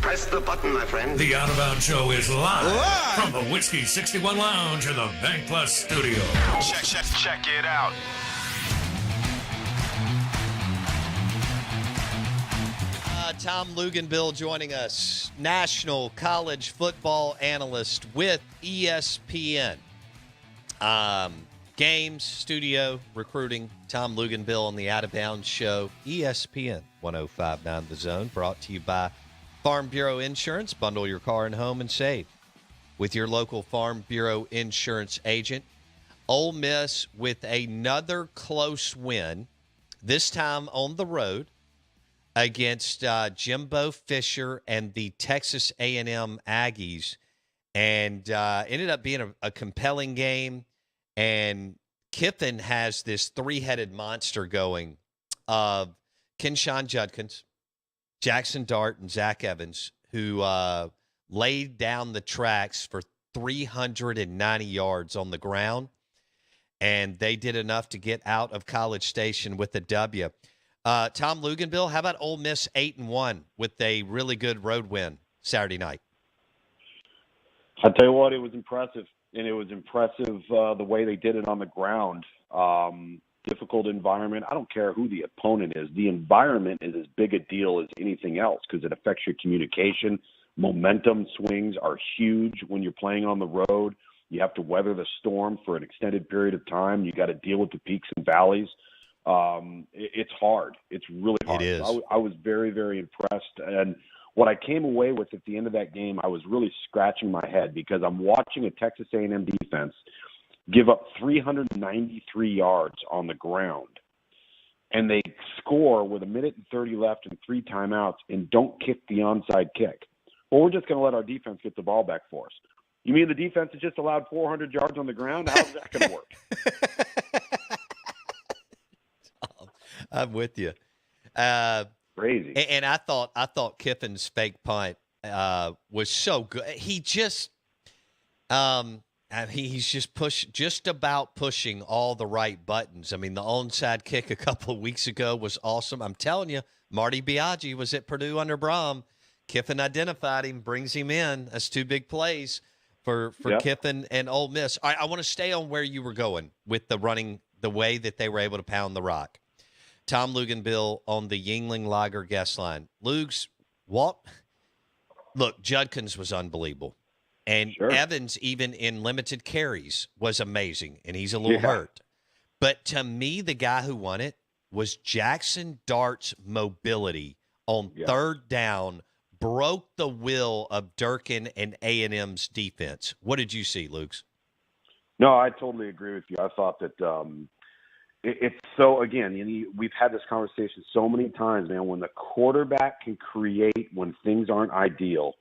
Press the button, my friend. The Out of Bounds Show is live from the Whiskey 61 Lounge in the Bank Plus studio. Check it out. Tom Luginbill joining us, national college football analyst with ESPN. Games, studio, recruiting. Tom Luginbill on the Out of Bounds Show, ESPN 105.9 The Zone, brought to you by Farm Bureau Insurance. Bundle your car and home and save with your local Farm Bureau Insurance agent. Ole Miss with another close win, this time on the road, against Jimbo Fisher and the Texas A&M Aggies, and ended up being a compelling game. And Kiffin has this three-headed monster going of Kenshawn Judkins, Jackson Dart, and Zach Evans, who laid down the tracks for 390 yards on the ground, and they did enough to get out of College Station with a W. Tom Luginbill, how about Ole Miss 8-1 with a really good road win Saturday night? I tell you what, it was impressive, and it was impressive the way they did it on the ground. Difficult environment. I don't care who the opponent is. The environment is as big a deal as anything else because it affects your communication. Momentum swings are huge when you're playing on the road. You have to weather the storm for an extended period of time. You got to deal with the peaks and valleys. It's hard. It's really hard. It is. I was very, very impressed. And what I came away with at the end of that game, I was really scratching my head because I'm watching a Texas A&M defense give up 393 yards on the ground. And they score with 1:30 left and 3 timeouts and don't kick the onside kick. Well, we're just going to let our defense get the ball back for us. You mean the defense has just allowed 400 yards on the ground? How's that going to work? I'm with you. Crazy. And I thought Kiffin's fake punt was so good. He just he's just about pushing all the right buttons. I mean, the onside kick a couple of weeks ago was awesome. I'm telling you, Marty Biaggi was at Purdue under Brom. Kiffin identified him, brings him in. That's 2 big plays for Yep. Kiffin and Ole Miss. I want to stay on where you were going with the running, the way that they were able to pound the rock. Tom Luginbill on the Yuengling Lager guest line. Lugs, what? Look, Judkins was unbelievable. And Sure. Evans, even in limited carries, was amazing, and he's a little hurt. But to me, the guy who won it was Jackson Dart's mobility on third down, broke the will of Durkin and A&M's defense. What did you see, Lugs? No, I totally agree with you. I thought that it's so, again, we've had this conversation so many times, man. When the quarterback can create when things aren't ideal,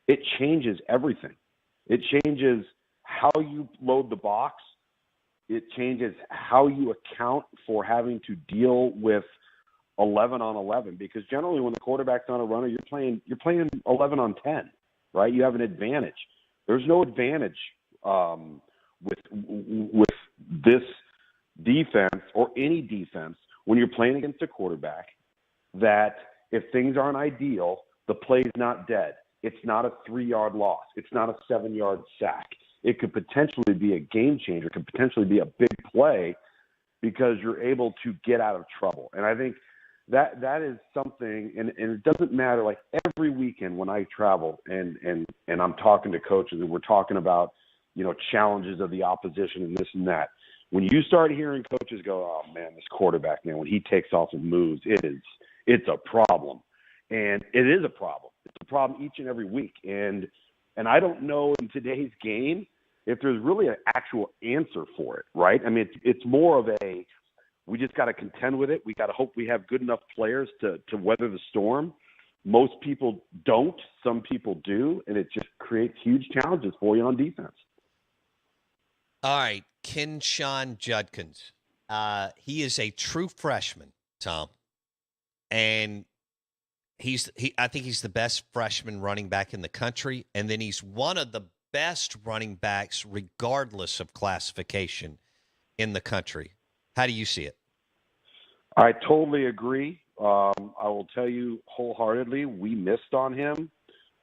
it changes everything. It changes how you load the box. It changes how you account for having to deal with 11 on 11, because generally when the quarterback's on a runner, you're playing 11 on 10, right? You have an advantage. There's no advantage with this defense or any defense when you're playing against a quarterback that if things aren't ideal, the play's not dead. It's not a 3-yard loss. It's not a 7-yard sack. It could potentially be a game changer. It could potentially be a big play because you're able to get out of trouble. And I think that is something, and it doesn't matter, like every weekend when I travel and I'm talking to coaches and we're talking about, challenges of the opposition and this and that. When you start hearing coaches go, oh man, this quarterback, man, when he takes off and moves, it's a problem. And it is a problem. It's a problem each and every week. And I don't know in today's game if there's really an actual answer for it, right? I mean, it's more of we just got to contend with it. We got to hope we have good enough players to weather the storm. Most people don't. Some people do. And it just creates huge challenges for you on defense. All right, Kenshawn Judkins. He is a true freshman, Tom. And I think he's the best freshman running back in the country, and then he's one of the best running backs regardless of classification in the country. How do you see it? I totally agree. I will tell you wholeheartedly, we missed on him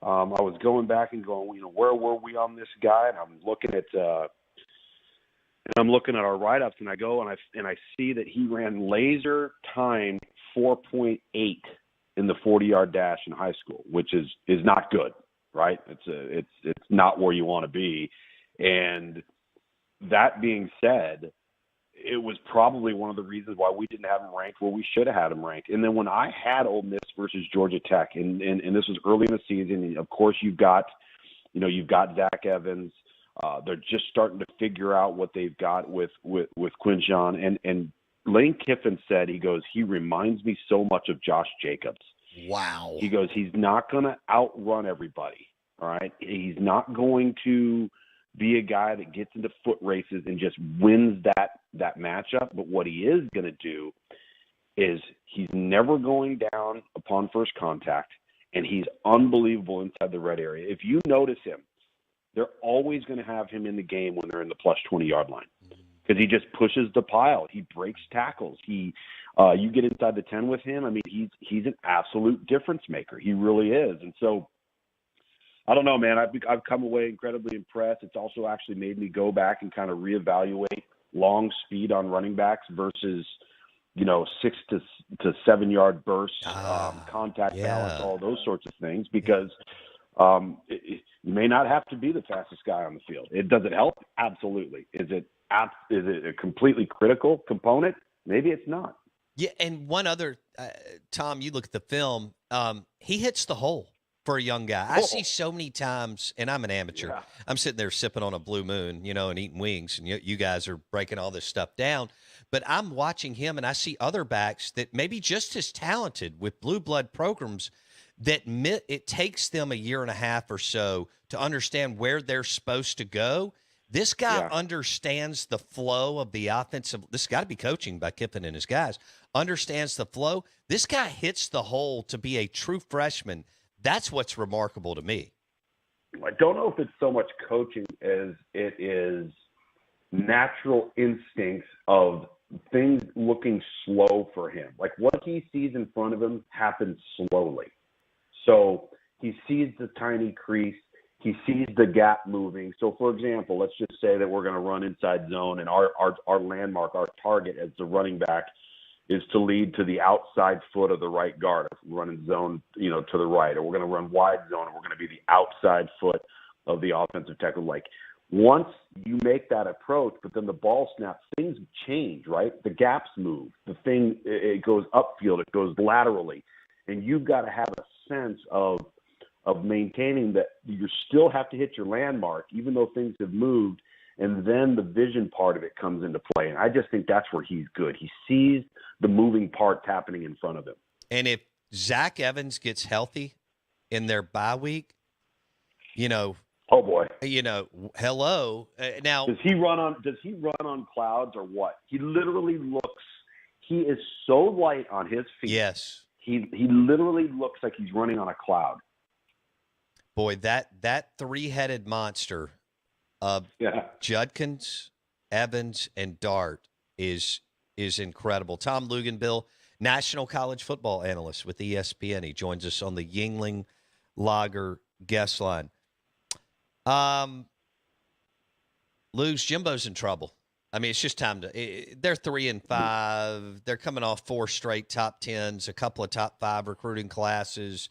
I was going back and going, where were we on this guy? And I'm looking at our write-ups, and I go and I see that he ran laser timed 4.8 in the 40-yard dash in high school, which is not good, right? It's not where you want to be. And that being said, it was probably one of the reasons why we didn't have him ranked where we should have had him ranked. And then when I had Ole Miss versus Georgia Tech, and this was early in the season, and of course you've got Zach Evans. They're just starting to figure out what they've got with Quinjon. And Lane Kiffin said, he reminds me so much of Josh Jacobs. Wow. He goes, he's not going to outrun everybody. All right. He's not going to be a guy that gets into foot races and just wins that matchup. But what he is going to do is he's never going down upon first contact, and he's unbelievable inside the red area. If you notice him, they're always going to have him in the game when they're in the plus 20-yard line because he just pushes the pile. He breaks tackles. You get inside the 10 with him. I mean, he's an absolute difference maker. He really is. And so, I don't know, man. I've come away incredibly impressed. It's also actually made me go back and kind of reevaluate long speed on running backs versus, 6 to 7 yard bursts, contact balance, all those sorts of things, because you may not have to be the fastest guy on the field. Does it help? Absolutely. Is it a completely critical component? Maybe it's not. Yeah, and one other, Tom, you look at the film, he hits the hole. For a young guy. I see so many times, and I'm an amateur. Yeah. I'm sitting there sipping on a Blue Moon, and eating wings, and you guys are breaking all this stuff down. But I'm watching him, and I see other backs that may be just as talented with blue blood programs that it takes them a year and a half or so to understand where they're supposed to go. This guy understands the flow of the offensive. This has got to be coaching by Kiffin and his guys. Understands the flow. This guy hits the hole to be a true freshman. That's what's remarkable to me. I don't know if it's so much coaching as it is natural instincts of things looking slow for him. Like what he sees in front of him happens slowly. So he sees the tiny crease. He sees the gap moving. So, for example, let's just say that we're going to run inside zone, and our landmark, our target as the running back is to lead to the outside foot of the right guard. If we're running zone, to the right, or we're going to run wide zone, and we're going to be the outside foot of the offensive tackle. Like once you make that approach, but then the ball snaps, things change, right? The gaps move. The thing, it goes upfield, it goes laterally, and you've got to have a sense of maintaining that you still have to hit your landmark, even though things have moved. And then the vision part of it comes into play. And I just think that's where he's good. He sees the moving parts happening in front of him. And if Zach Evans gets healthy in their bye week, oh boy, hello. Now, does he run on clouds or what? He literally looks. He is so light on his feet. Yes, he literally looks like he's running on a cloud. Boy, that three-headed monster of Judkins, Evans, and Dart is incredible. Tom Luginbill, national college football analyst with ESPN. He joins us on the Yuengling Lager guest line. Lugs, Jimbo's in trouble. I mean, it's just time to. They're 3-5. They're coming off 4 straight top 10s, a couple of top 5 recruiting classes.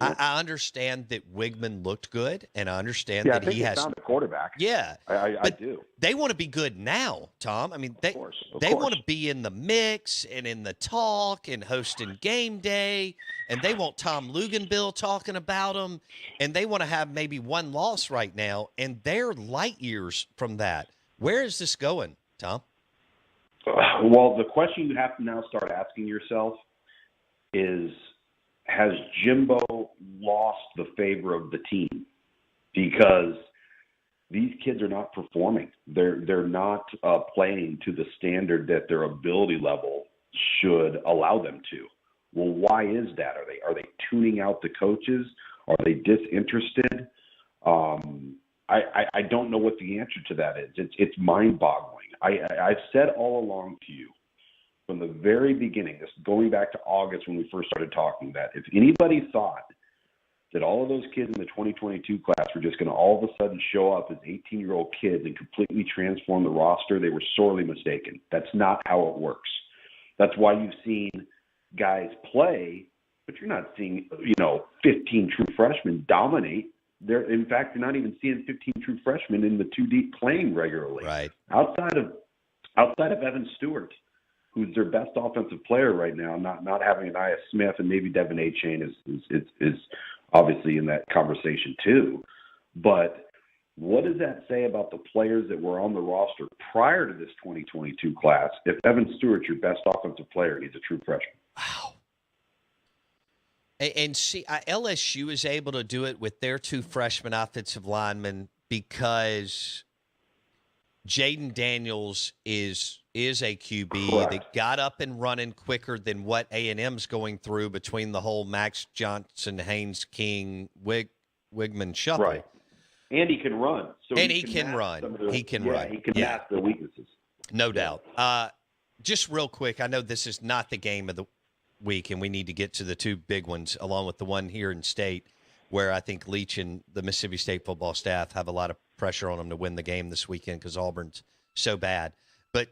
I understand that Wigman looked good, and I understand that he has found a quarterback. Yeah, I do. They want to be good now, Tom. I mean, they want to be in the mix and in the talk and hosting game day, and they want Tom Luginbill talking about them, and they want to have maybe one loss right now, and they're light years from that. Where is this going, Tom? Well, the question you have to now start asking yourself is, has Jimbo lost the favor of the team? Because these kids are not performing. They're not playing to the standard that their ability level should allow them to. Well, why is that? Are they tuning out the coaches? Are they disinterested? I don't know what the answer to that is. It's mind-boggling. I've said all along to you, from the very beginning, this going back to August when we first started talking, that if anybody thought that all of those kids in the 2022 class were just going to all of a sudden show up as 18-year-old kids and completely transform the roster, they were sorely mistaken. That's not how it works. That's why you've seen guys play, but you're not seeing, 15 true freshmen dominate. In fact, you're not even seeing 15 true freshmen in the 2 deep playing regularly. Right. Outside of Evan Stewart, who's their best offensive player right now, not having Anaya Smith and maybe Devin Achane is obviously in that conversation too. But what does that say about the players that were on the roster prior to this 2022 class? If Evan Stewart's your best offensive player, he's a true freshman. Wow. And see, LSU is able to do it with their 2 freshman offensive linemen because Jaden Daniels is a QB Correct. that got up and running quicker than what A&M's going through between the whole Max Johnson, Haynes King, Wigman shuffle. Right. And he can run. So He can run. He can mask the weaknesses. No doubt. Just real quick, I know this is not the game of the week, and we need to get to the 2 big ones, along with the one here in state, where I think Leach and the Mississippi State football staff have a lot of pressure on them to win the game this weekend because Auburn's so bad. But,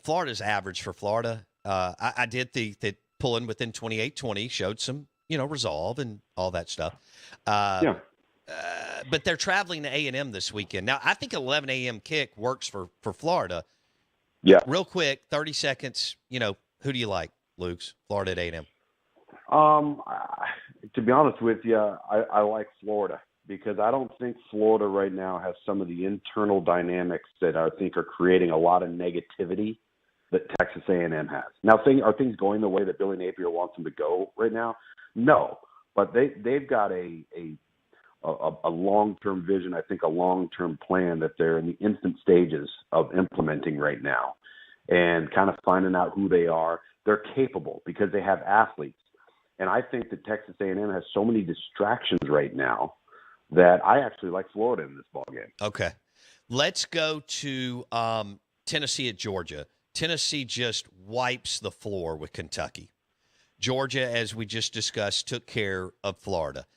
Florida's average for Florida. I did think that pulling within 28-20 showed some, resolve and all that stuff. But they're traveling to A&M this weekend. Now, I think 11 a.m. kick works for Florida. Yeah. Real quick, 30 seconds, who do you like, Luke's, Florida at A&M? To be honest with you, I like Florida because I don't think Florida right now has some of the internal dynamics that I think are creating a lot of negativity that Texas A&M has. Now, are things going the way that Billy Napier wants them to go right now? No, but they've got a long-term vision, I think a long-term plan that they're in the infant stages of implementing right now and kind of finding out who they are. They're capable because they have athletes. And I think that Texas A&M has so many distractions right now that I actually like Florida in this ballgame. Okay. Let's go to Tennessee at Georgia. Tennessee just wipes the floor with Kentucky. Georgia, as we just discussed, took care of Florida.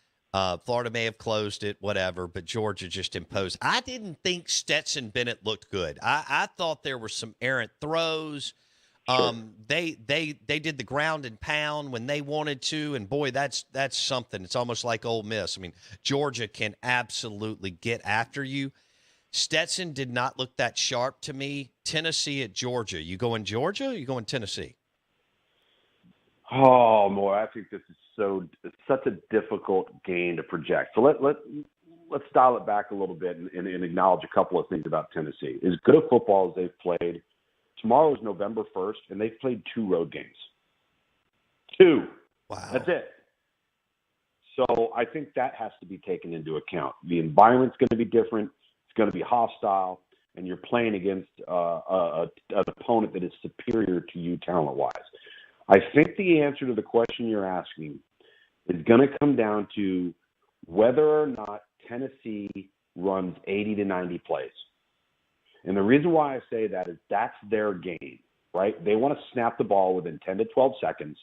Florida may have closed it, whatever, but Georgia just imposed. I didn't think Stetson Bennett looked good. I thought there were some errant throws. Sure. They did the ground and pound when they wanted to, and boy, that's something. It's almost like Ole Miss. I mean, Georgia can absolutely get after you. Stetson did not look that sharp to me. Tennessee at Georgia. You going Georgia or you going Tennessee? Oh, boy, I think this is it's such a difficult game to project. So let's dial it back a little bit and acknowledge a couple of things about Tennessee. As good a football as they've played, tomorrow is November 1st, and they've played 2 road games. 2. Wow. That's it. So I think that has to be taken into account. The environment's going to be different. It's going to be hostile, and you're playing against an opponent that is superior to you talent-wise. I think the answer to the question you're asking is going to come down to whether or not Tennessee runs 80 to 90 plays. And the reason why I say that is that's their game, right? They want to snap the ball within 10 to 12 seconds.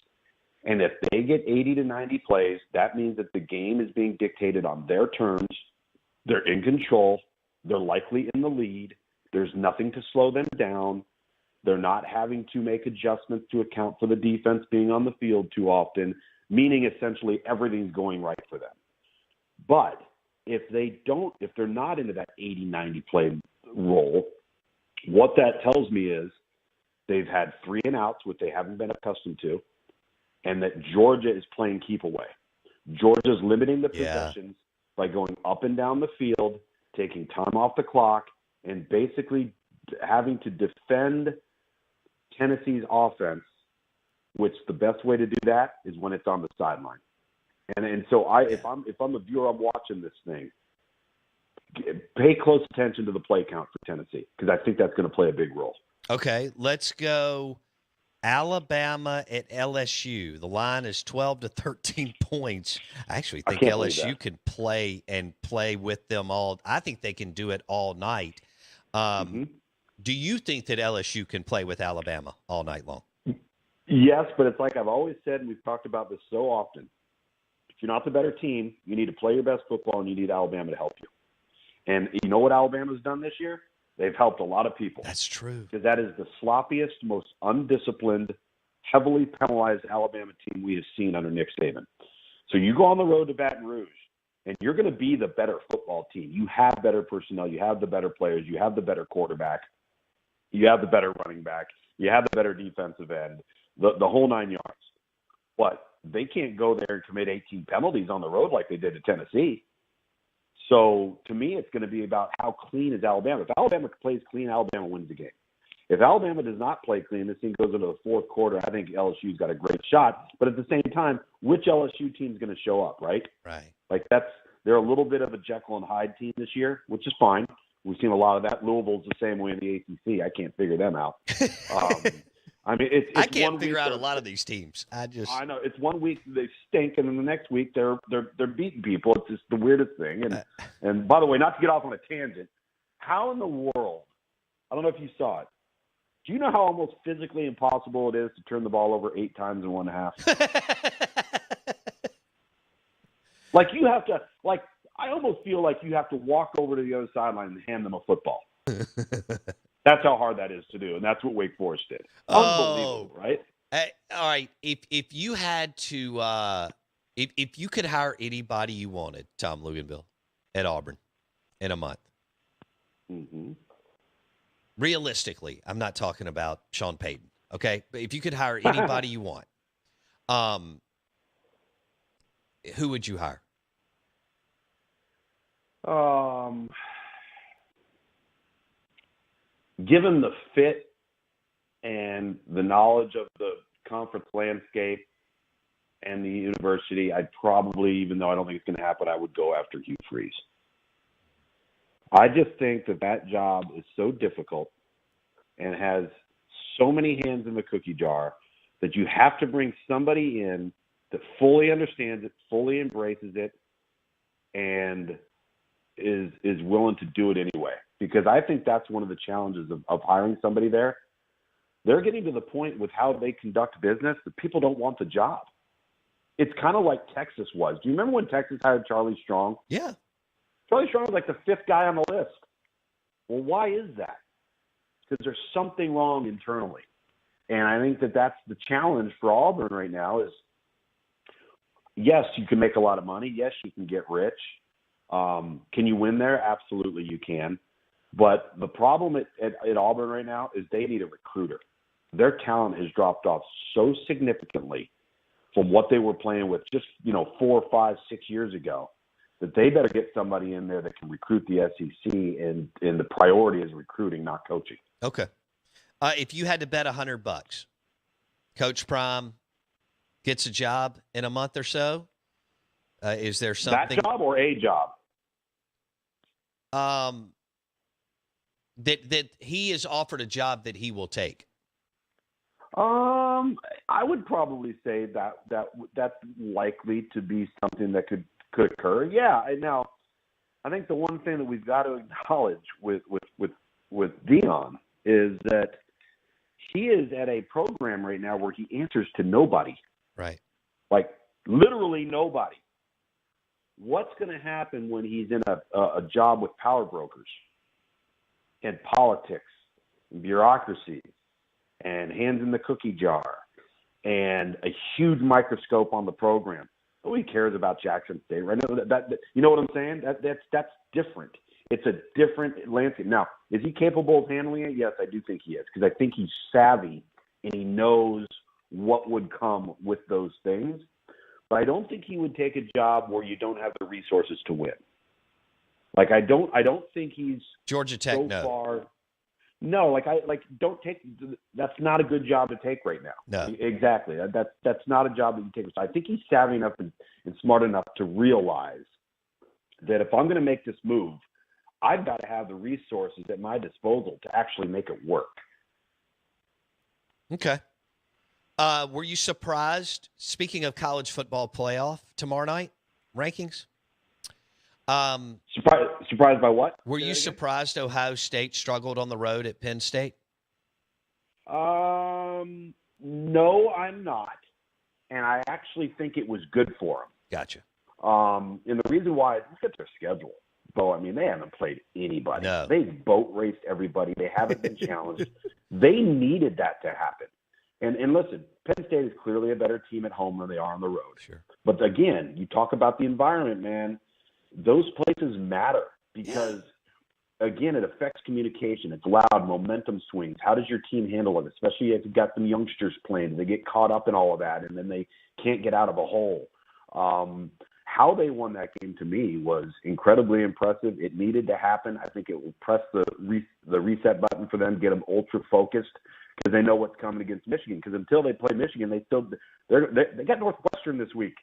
And if they get 80 to 90 plays, that means that the game is being dictated on their terms. They're in control. They're likely in the lead. There's nothing to slow them down. They're not having to make adjustments to account for the defense being on the field too often, meaning essentially everything's going right for them. But if they're not into that 80, 90 play role, what that tells me is they've had 3 and outs, which they haven't been accustomed to, and that Georgia is playing keep away. Georgia's limiting the possessions by going up and down the field, taking time off the clock, and basically having to defend Tennessee's offense, which the best way to do that is when it's on the sideline. And so if I'm a viewer, I'm watching this thing, pay close attention to the play count for Tennessee because I think that's going to play a big role. Okay, let's go Alabama at LSU. The line is 12 to 13 points. I actually think LSU can play with them all. I think they can do it all night. Do you think that LSU can play with Alabama all night long? Yes, but it's like I've always said, and we've talked about this so often. If you're not the better team, you need to play your best football, and you need Alabama to help you. And you know what Alabama's done this year? They've helped a lot of people. That's true. Because that is the sloppiest, most undisciplined, heavily penalized Alabama team we have seen under Nick Saban. So you go on the road to Baton Rouge, and you're going to be the better football team. You have better personnel. You have the better players. You have the better quarterback. You have the better running back. You have the better defensive end, the whole 9 yards. But they can't go there and commit 18 penalties on the road like they did to Tennessee. So, to me, it's going to be about how clean is Alabama. If Alabama plays clean, Alabama wins the game. If Alabama does not play clean, this thing goes into the fourth quarter, I think LSU's got a great shot. But at the same time, which LSU team's going to show up, right? Right. Like, they're a little bit of a Jekyll and Hyde team this year, which is fine. We've seen a lot of that. Louisville's the same way in the ACC. I can't figure them out. I mean, it's I can't one figure week out a lot of these teams. I know it's 1 week they stink, and then the next week they're beating people. It's just the weirdest thing. And by the way, not to get off on a tangent, how in the world? I don't know if you saw it. Do you know how almost physically impossible it is to turn the ball over 8 times in 1.5? Like you have to. Like I almost feel like you have to walk over to the other sideline and hand them a football. That's how hard that is to do, and that's what Wake Forest did. Unbelievable, right? All right. If you had to, if you could hire anybody you wanted, Tom Luginbill, at Auburn in a month, realistically, I'm not talking about Sean Payton, okay? But if you could hire anybody you want, who would you hire? Given the fit and the knowledge of the conference landscape and the university, I'd probably, even though I don't think it's going to happen, I would go after Hugh Freeze. I just think that job is so difficult and has so many hands in the cookie jar that you have to bring somebody in that fully understands it, fully embraces it, and is willing to do it anyway. Because I think that's one of the challenges of hiring somebody there. They're getting to the point with how they conduct business that people don't want the job. It's kind of like Texas was. Do you remember when Texas hired Charlie Strong? Yeah. Charlie Strong was like the 5th guy on the list. Well, why is that? Because there's something wrong internally. And I think that's the challenge for Auburn right now is, yes, you can make a lot of money. Yes, you can get rich. Can you win there? Absolutely you can. But the problem at Auburn right now is they need a recruiter. Their talent has dropped off so significantly from what they were playing with just 4, 5, 6 years ago that they better get somebody in there that can recruit the SEC, and the priority is recruiting, not coaching. Okay. If you had to bet $100, Coach Prime gets a job in a month or so, is there something that job or a job? That he is offered a job that he will take? I would probably say that's likely to be something that could occur. Yeah. Now, I think the one thing that we've got to acknowledge with Deion is that he is at a program right now where he answers to nobody. Right. Like literally nobody. What's going to happen when he's in a job with power brokers and politics and bureaucracy and hands in the cookie jar and a huge microscope on the program? Nobody cares about Jackson State, right? That you know what I'm saying? That's different. It's a different landscape. Now, is he capable of handling it? Yes, I do think he is, because I think he's savvy and he knows what would come with those things. But I don't think he would take a job where you don't have the resources to win. Like I don't think he's Georgia Tech. so No. far. No, don't take. That's not a good job to take right now. No, exactly. That's not a job that you take. So I think he's savvy enough and smart enough to realize that if I'm going to make this move, I've got to have the resources at my disposal to actually make it work. Okay. Were you surprised? Speaking of college football playoff tomorrow night rankings. Surprised by what? Were you surprised Ohio State struggled on the road at Penn State? No, I'm not. And I actually think it was good for them. Gotcha. And the reason why, look at their schedule. Bo, I mean, they haven't played anybody. No. They've boat raced everybody. They haven't been challenged. They needed that to happen. And listen, Penn State is clearly a better team at home than they are on the road. Sure. But again, you talk about the environment, man. Those places matter because, again, it affects communication. It's loud, momentum swings. How does your team handle it, especially if you've got some youngsters playing? They get caught up in all of that, and then they can't get out of a hole. How they won that game, to me, was incredibly impressive. It needed to happen. I think it will press the reset button for them, get them ultra-focused, because they know what's coming against Michigan. Because until they play Michigan, they got Northwestern this week.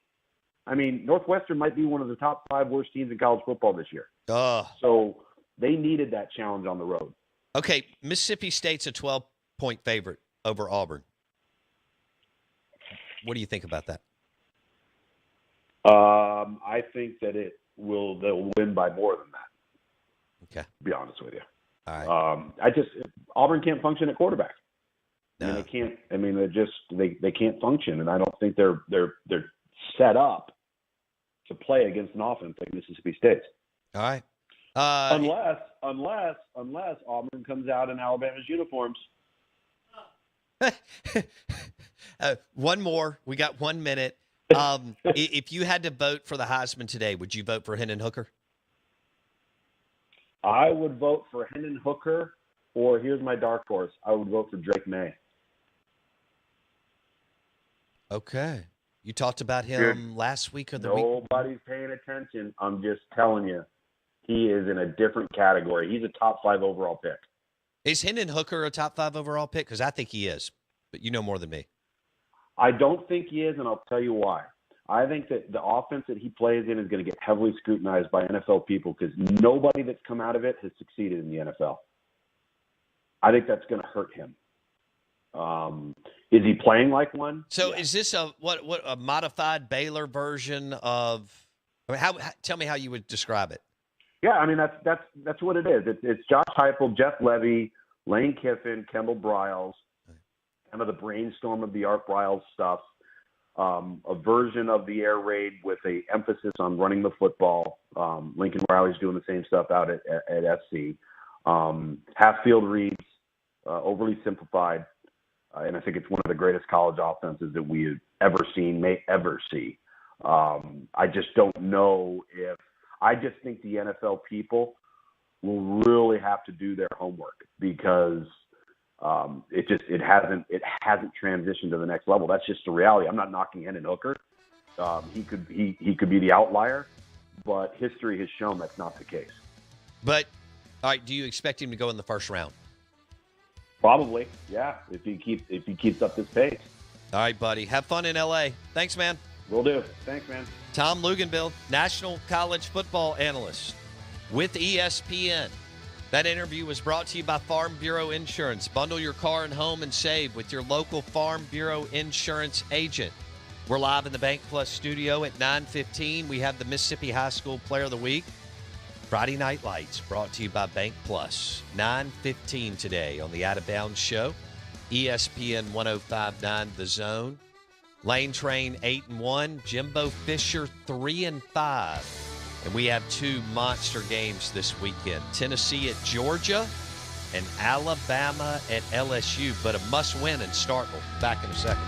I mean, Northwestern might be one of the top 5 worst teams in college football this year. So they needed that challenge on the road. Okay, Mississippi State's a 12-point favorite over Auburn. What do you think about that? I think that they'll win by more than that. Okay. To be honest with you. All right. Auburn can't function at quarterback. No. And they can't. I mean, they can't function, and I don't think they're set up to play against an offense like Mississippi State. All right. Unless Auburn comes out in Alabama's uniforms. One more. We got 1 minute. If you had to vote for the Heisman today, would you vote for Hendon Hooker? I would vote for Hendon Hooker, or here's my dark horse. I would vote for Drake May. Okay. You talked about him last week or the week? Nobody's paying attention. I'm just telling you. He is in a different category. He's a top 5 overall pick. Is Hendon Hooker a top 5 overall pick? Because I think he is, but you know more than me. I don't think he is, and I'll tell you why. I think that the offense that he plays in is going to get heavily scrutinized by NFL people because nobody that's come out of it has succeeded in the NFL. I think that's going to hurt him. Is he playing like one? So is this a modified Baylor version of? I mean, tell me how you would describe it. Yeah, I mean that's what it is. It's Josh Heupel, Jeff Levy, Lane Kiffin, Kendall Briles, kind of the brainstorm of the Art Briles stuff. A version of the air raid with a emphasis on running the football. Lincoln Riley's doing the same stuff out at SC. Half field reads, overly simplified, and I think it's one of the greatest college offenses that we have ever seen, may ever see. I just don't know if – I just think the NFL people will really have to do their homework because it hasn't transitioned to the next level. That's just the reality. I'm not knocking Hendon Hooker. He could be the outlier, but history has shown that's not the case. But all right, do you expect him to go in the first round? Probably, yeah. If he keeps up this pace. All right, buddy. Have fun in LA. Thanks, man. Will do. Thanks, man. Tom Luginbill, national college football analyst with ESPN. That interview was brought to you by Farm Bureau Insurance. Bundle your car and home and save with your local Farm Bureau Insurance agent. We're live in the Bank Plus studio at 9:15. We have the Mississippi High School Player of the Week. Friday Night Lights brought to you by Bank Plus. 9:15 today on the Out of Bounds Show. ESPN 105.9 The Zone. Lane Train 8-1. Jimbo Fisher 3-5. And we have 2 monster games this weekend. Tennessee at Georgia and Alabama at LSU. But a must-win in Starkville. Back in a second.